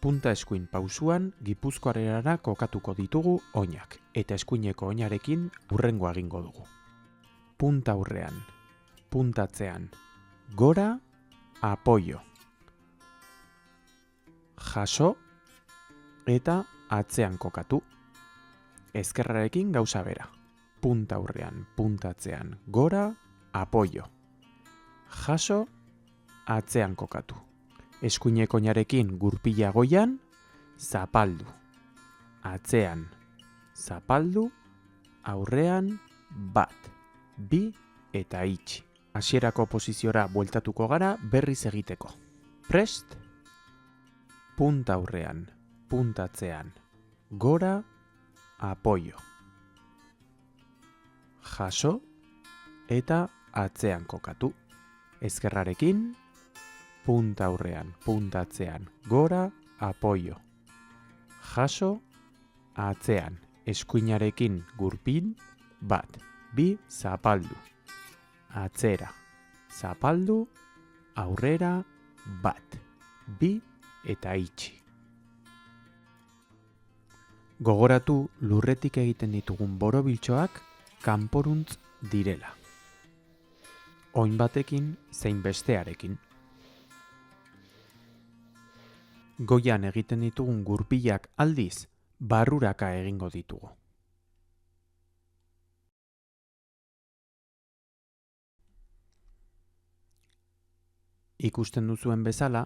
Punta eskuin pausuan Gipuzkoarrera kokatuko ditugu oinak, eta eskuineko oinarekin hurrengo egingo dugu. Punta aurrean, puntatzean, gora, apoio. Jaso eta atzean kokatu. Ezkerrarekin gauza bera. Punta aurrean, puntatzean, gora, apoio. Jaso, atzean kokatu. Eskuineko oinarekin gurpila goian, zapaldu. Atzean, zapaldu, aurrean, bat, bi eta itxi. Hasierako posiziora bueltatuko gara berriz egiteko. Prest, punta aurrean, puntatzean, gora, apoio. Jaso eta atzean kokatu. Ezkerrarekin, punta aurrean, puntatzean, gora, apoio. Jaso, atzean, eskuinarekin gurpil, bat, bi, zapaldu. Atzera, zapaldu, aurrera, bat, bi eta itxi. Gogoratu lurretik egiten ditugun borobiltxoak kanporuntz direla. Oin batekin zein bestearekin. Goian egiten ditugun gurpilak aldiz, barruraka egingo ditugu. Ikusten duzuen bezala,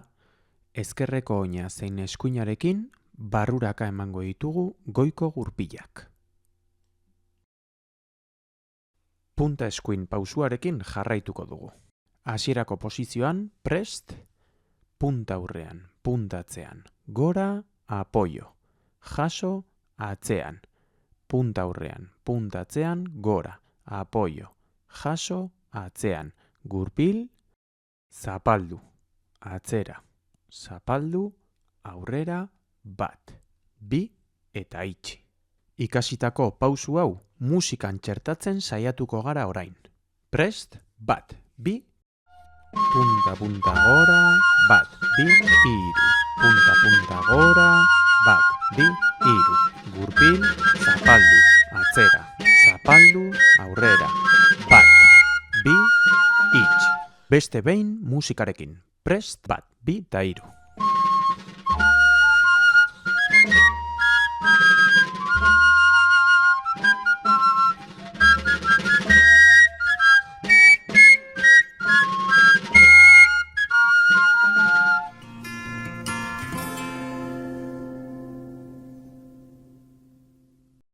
ezkerreko oina zein eskuinarekin barruraka emango ditugu goiko gurpilak. Punta eskuin pausuarekin jarraituko dugu. Hasierako posizioan, prest, punta aurrean, puntatzean, gora, apoio. Jaso, atzean, punta aurrean, puntatzean, gora, apoio. Jaso, atzean, gurpil, zapaldu, atzera, zapaldu, aurrera, bat, bi eta itxi. Ikasitako pausu hau musikan txertatzen saiatuko gara orain. Prest, bat, bi, punta, punta, gora, bat, bi, iru. Punta, punta, gora, bat, bi, iru. Gurpil, zapaldu, atzera, zapaldu, aurrera, bat, bi, itxi. Beste behin musikarekin. Prest, bat, bi eta iru.